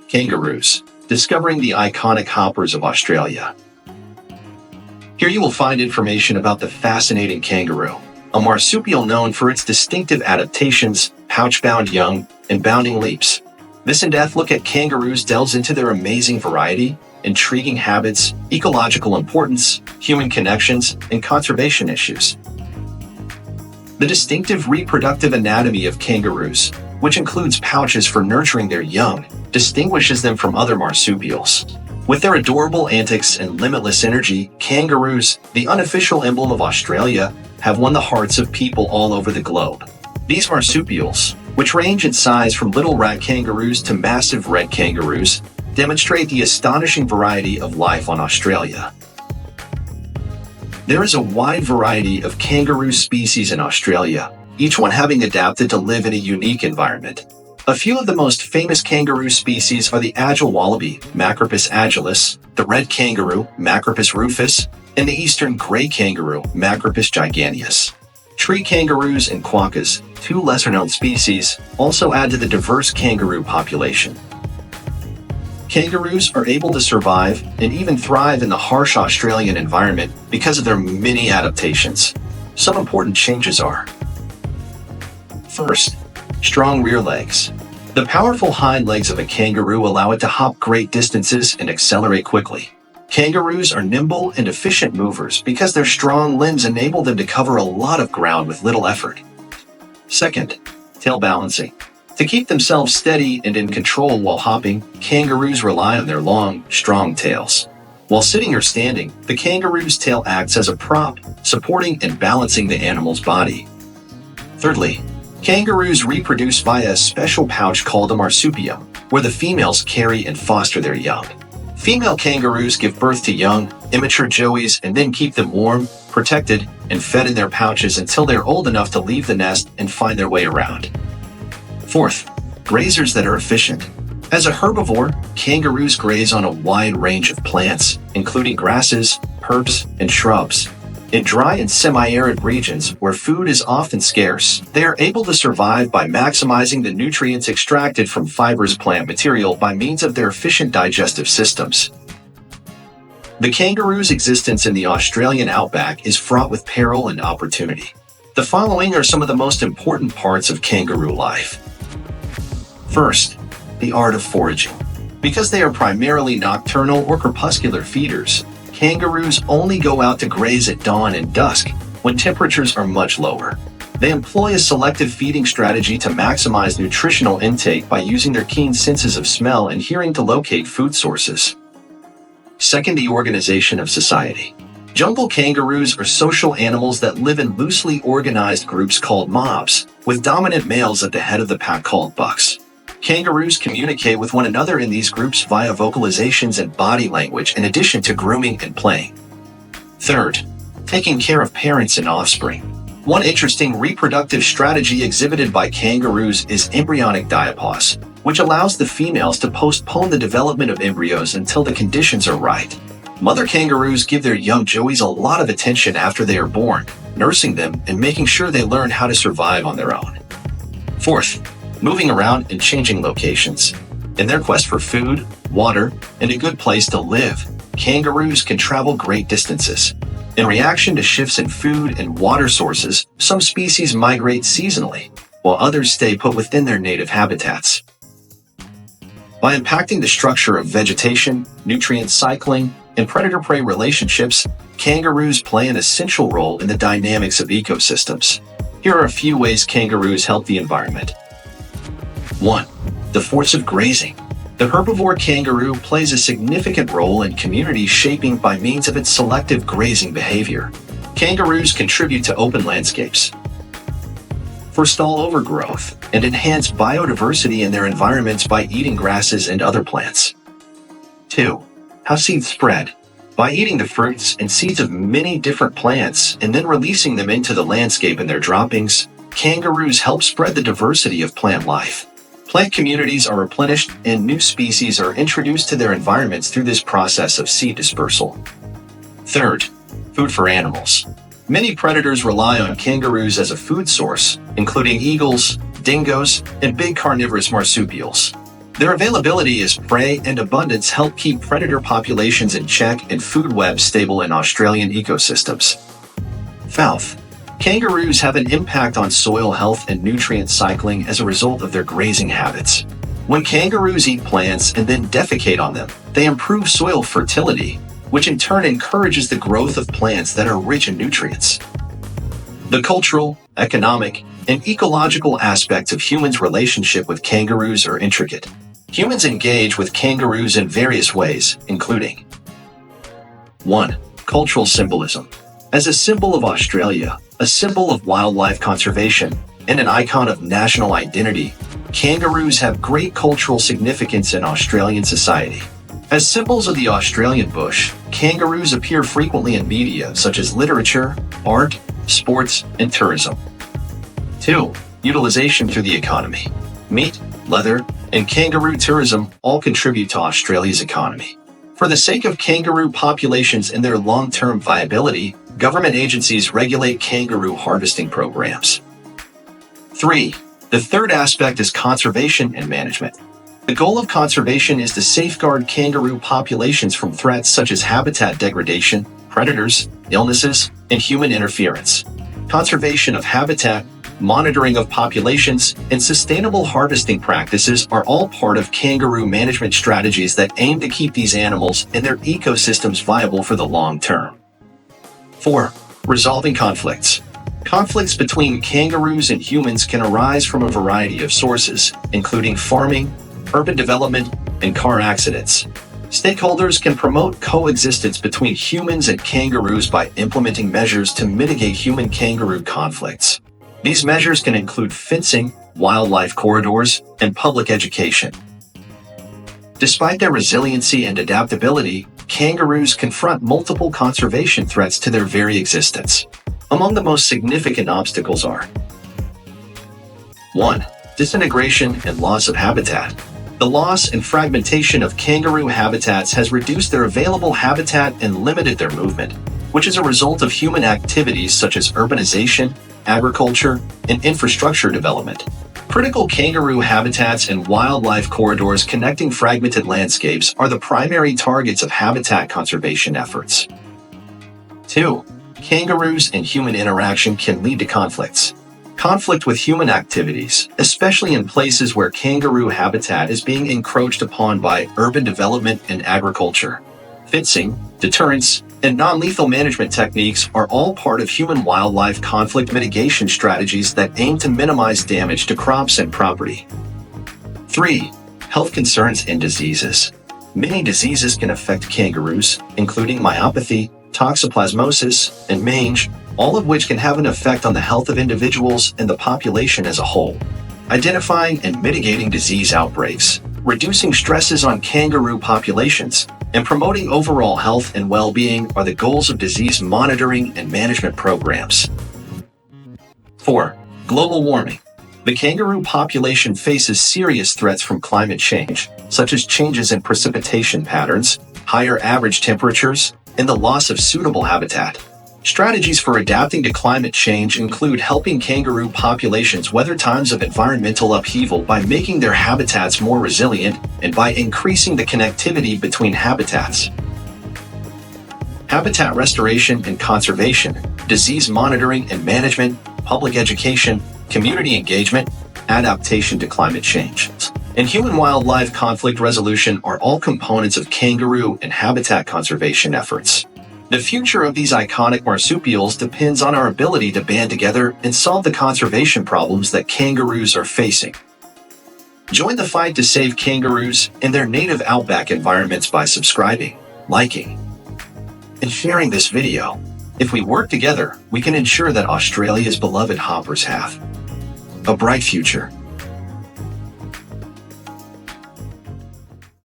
Kangaroos, discovering the iconic hoppers of Australia. Here you will find information about the fascinating kangaroo, a marsupial known for its distinctive adaptations, pouch-bound young, and bounding leaps. This in-depth look at kangaroos delves into their amazing variety, intriguing habits, ecological importance, human connections, and conservation issues. The distinctive reproductive anatomy of kangaroos, which includes pouches for nurturing their young, distinguishes them from other marsupials. With their adorable antics and limitless energy, kangaroos, the unofficial emblem of Australia, have won the hearts of people all over the globe. These marsupials, which range in size from little rat kangaroos to massive red kangaroos, demonstrate the astonishing variety of life on Australia. There is a wide variety of kangaroo species in Australia, each one having adapted to live in a unique environment. A few of the most famous kangaroo species are the agile wallaby, Macropus agilis, the red kangaroo, Macropus rufus, and the eastern gray kangaroo, Macropus giganteus. Tree kangaroos and quokkas, two lesser-known species, also add to the diverse kangaroo population. Kangaroos are able to survive and even thrive in the harsh Australian environment because of their many adaptations. Some important changes are: first, strong rear legs. The powerful hind legs of a kangaroo allow it to hop great distances and accelerate quickly. Kangaroos are nimble and efficient movers because their strong limbs enable them to cover a lot of ground with little effort. Second, tail balancing. To keep themselves steady and in control while hopping, kangaroos rely on their long, strong tails. While sitting or standing, the kangaroo's tail acts as a prop, supporting and balancing the animal's body. Thirdly, kangaroos reproduce via a special pouch called a marsupial, where the females carry and foster their young. Female kangaroos give birth to young, immature joeys and then keep them warm, protected, and fed in their pouches until they're old enough to leave the nest and find their way around. Fourth, grazers that are efficient. As a herbivore, kangaroos graze on a wide range of plants, including grasses, herbs, and shrubs. In dry and semi-arid regions where food is often scarce, they are able to survive by maximizing the nutrients extracted from fibrous plant material by means of their efficient digestive systems. The kangaroo's existence in the Australian outback is fraught with peril and opportunity. The following are some of the most important parts of kangaroo life. First, the art of foraging. Because they are primarily nocturnal or crepuscular feeders, kangaroos only go out to graze at dawn and dusk, when temperatures are much lower. They employ a selective feeding strategy to maximize nutritional intake by using their keen senses of smell and hearing to locate food sources. Second, the organization of society. Jungle kangaroos are social animals that live in loosely organized groups called mobs, with dominant males at the head of the pack called bucks. Kangaroos communicate with one another in these groups via vocalizations and body language in addition to grooming and playing. Third, taking care of parents and offspring. One interesting reproductive strategy exhibited by kangaroos is embryonic diapause, which allows the females to postpone the development of embryos until the conditions are right. Mother kangaroos give their young joeys a lot of attention after they are born, nursing them and making sure they learn how to survive on their own. Fourth, moving around and changing locations. In their quest for food, water, and a good place to live, kangaroos can travel great distances. In reaction to shifts in food and water sources, some species migrate seasonally, while others stay put within their native habitats. By impacting the structure of vegetation, nutrient cycling, and predator-prey relationships, kangaroos play an essential role in the dynamics of ecosystems. Here are a few ways kangaroos help the environment. 1. The force of grazing. The herbivore kangaroo plays a significant role in community shaping by means of its selective grazing behavior. Kangaroos contribute to open landscapes, forestall overgrowth, and enhance biodiversity in their environments by eating grasses and other plants. 2. How seeds spread. By eating the fruits and seeds of many different plants and then releasing them into the landscape in their droppings, kangaroos help spread the diversity of plant life. Plant communities are replenished and new species are introduced to their environments through this process of seed dispersal. Third, food for animals. Many predators rely on kangaroos as a food source, including eagles, dingoes, and big carnivorous marsupials. Their availability as prey and abundance help keep predator populations in check and food webs stable in Australian ecosystems. Fifth, kangaroos have an impact on soil health and nutrient cycling as a result of their grazing habits. When kangaroos eat plants and then defecate on them, they improve soil fertility, which in turn encourages the growth of plants that are rich in nutrients. The cultural, economic, and ecological aspects of humans' relationship with kangaroos are intricate. Humans engage with kangaroos in various ways, including 1. Cultural symbolism. As a symbol of Australia, a symbol of wildlife conservation, and an icon of national identity, kangaroos have great cultural significance in Australian society. As symbols of the Australian bush, kangaroos appear frequently in media such as literature, art, sports, and tourism. 2. Utilization through the economy. Meat, leather, and kangaroo tourism all contribute to Australia's economy. For the sake of kangaroo populations and their long-term viability, government agencies regulate kangaroo harvesting programs. 3. The third aspect is conservation and management. The goal of conservation is to safeguard kangaroo populations from threats such as habitat degradation, predators, illnesses, and human interference. Conservation of habitat, monitoring of populations, and sustainable harvesting practices are all part of kangaroo management strategies that aim to keep these animals and their ecosystems viable for the long term. 4. Resolving conflicts. Conflicts between kangaroos and humans can arise from a variety of sources, including farming, urban development, and car accidents. Stakeholders can promote coexistence between humans and kangaroos by implementing measures to mitigate human-kangaroo conflicts. These measures can include fencing, wildlife corridors, and public education. Despite their resiliency and adaptability, kangaroos confront multiple conservation threats to their very existence. Among the most significant obstacles are 1. Disintegration and loss of habitat. The loss and fragmentation of kangaroo habitats has reduced their available habitat and limited their movement, which is a result of human activities such as urbanization, agriculture, and infrastructure development. Critical kangaroo habitats and wildlife corridors connecting fragmented landscapes are the primary targets of habitat conservation efforts. 2. Kangaroos and human interaction can lead to conflicts. Conflict with human activities, especially in places where kangaroo habitat is being encroached upon by urban development and agriculture. Fencing, deterrence, and non-lethal management techniques are all part of human-wildlife conflict mitigation strategies that aim to minimize damage to crops and property. 3. Health concerns and diseases. Many diseases can affect kangaroos, including myopathy, toxoplasmosis, and mange, all of which can have an effect on the health of individuals and the population as a whole. Identifying and mitigating disease outbreaks, reducing stresses on kangaroo populations, and promoting overall health and well-being are the goals of disease monitoring and management programs. 4. Global warming. The kangaroo population faces serious threats from climate change, such as changes in precipitation patterns, higher average temperatures, and the loss of suitable habitat. Strategies for adapting to climate change include helping kangaroo populations weather times of environmental upheaval by making their habitats more resilient and by increasing the connectivity between habitats. Habitat restoration and conservation, disease monitoring and management, public education, community engagement, adaptation to climate change, and human-wildlife conflict resolution are all components of kangaroo and habitat conservation efforts. The future of these iconic marsupials depends on our ability to band together and solve the conservation problems that kangaroos are facing. Join the fight to save kangaroos and their native outback environments by subscribing, liking, and sharing this video. If we work together, we can ensure that Australia's beloved hoppers have a bright future.